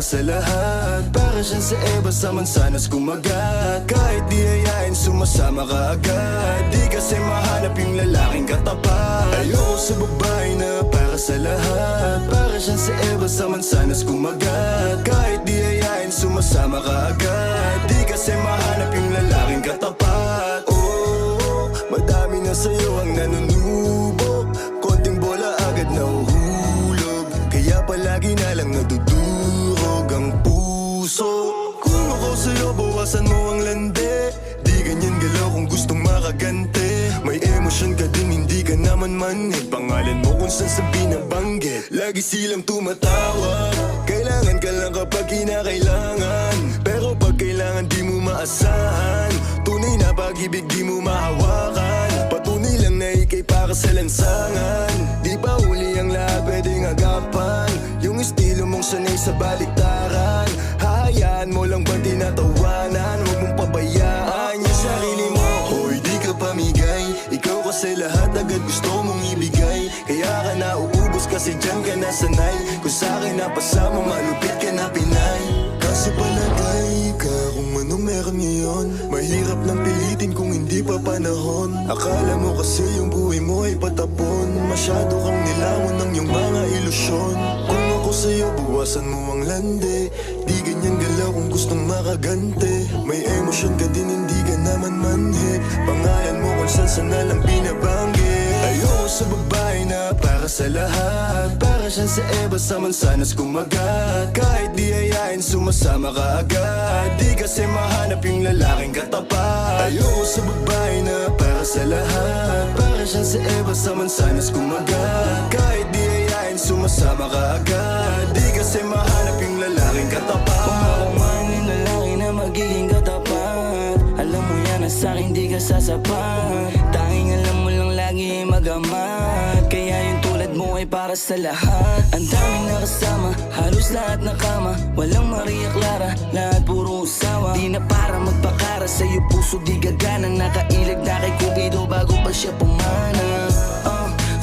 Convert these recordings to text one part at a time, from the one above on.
para sa lahat. Para siyang sa Eva sa mansanas kumagat. Kahit di hayain sumasama ka agad. Di kasi mahanap yung lalaking katapat. Ayoko sa babae na para sa lahat. Para siyang sa Eva sa mansanas kumagat. Kahit di hayain sumasama ka agad. Di kasi mahanap yung lalaking katapat. Oh, madami na sa'yo ang nanunubo. Konting bola agad nahuhulog. Kaya palagi na lang nadudurog ang puso. Kung ako sa'yo bawasan mo ang lande. Di ganyan galaw kung gustong makagante. May emosyon ka din hindi ka naman manhid. Pangalan mo kung saan sa binabanggit. Lagi silang tumatawag. Kailangan ka lang kapag kinakailangan. Pero pag kailangan di mo maasahan. Tunay na pag-ibig di mo mahawakan. Patunay lang na ikay para sa lansangan. Di pa huli ang lahat pwedeng agapan. Yung estilo mong sanay sa baliktaran. Hahayaan mo lang ba tinatawanan? Huwag mong pabayaan yung sarili mo. Hoy di ka pamigay. Ikaw kasi lahat agad gusto mong ibigay. Kaya ka nauubos kasi dyan ka nasanay. Kung sa'kin napasama malupit ka na Pinay. Kaso palagay ka kung ano meron ngayon. Mahirap lang pilitin kung hindi pa panahon. Akala mo kasi yung buhay mo ay patapon. Masyado kang nilawan ng iyong mga ilusyon. Kung ako sa'yo buwasan mo ang lande. Di ganyan galaw kung gustong makagante. May emosyon ka din hindi ka naman manhid. Pangalan mo kung saan na lang binabanggit. Ayoko sa babae na para sa lahat. Para siyang sa Eva sa mansanas kumagat. Kahit di hayain sumasama ka agad. Di kasi mahanap yung lalaking katapat. Ayoko sa babae na para sa lahat. Para siyang sa Eva sa mansanas kumagat. Kahit di hayain sumasama ka agad. Di kasi mahanap yung lalaking katapat. Kung ako man yung lalaki na magiging katapat. Alam mo yan na sa'kin di ka sasapat. Tanging alam mo lang lagi magamat. Kaya yung tulad mo ay para sa lahat. Ang daming nakasama, halos lahat nakama. Walang Maria Clara, lahat puro usawa. Di na para magpakara, sa'yo puso di gagana. Nakailag na kay Cupido bago pa siya pumana.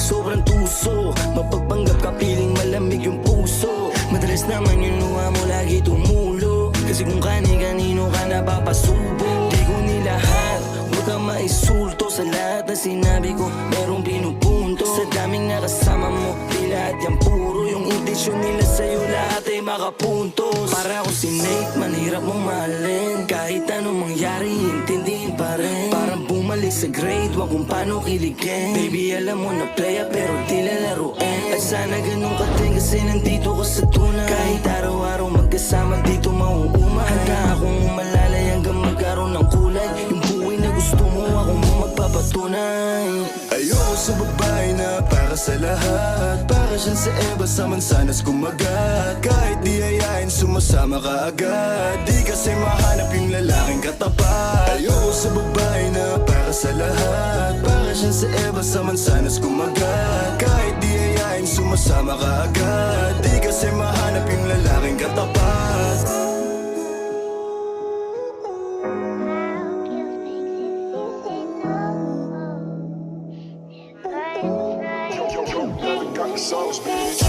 Sobrang tuso, mapagpanggap ka piling malamig yung puso. Madalas naman yung luha mo lagi tumulo. Kasi kung kani-kanino ka napapasubo. Di ko nilahat, huwag kang maisulto. Sa lahat na sinabi ko, merong pinupunto. Sa daming nakasama mo, di lahat yan puro. Yung intensyon nila sa'yo lahat ay makapuntos. Para ako si Nate, manhirap mong mahalin. Kahit anong mangyari, intindihin pa rin. Parang bumalik sa grade, wag kung paano kiligin. Baby alam mo na playa pero di lalaruin. Ay sana ganun ka din kasi nandito ka sa tunay. Kahit araw-araw magkasama dito mauumay. Handa akong umalalay hanggang magkaroon ng kulay. Yung buhay na gusto mo ako mo magpapatunay. Ayoko sa babae na para sa lahat. Para siyang sa Eva sa mansanas kumagat. Kahit di hayain sumasama ka agad. Di kasi mahanap yung lalaking katapat. Ayoko sa babae na para sa lahat. Para siyang sa Eva sa mansanas kumagat. Kahit di hayain sumasama ka agad. Di kasi mahanap yung lalaking katapat. Got the sauce, bitch.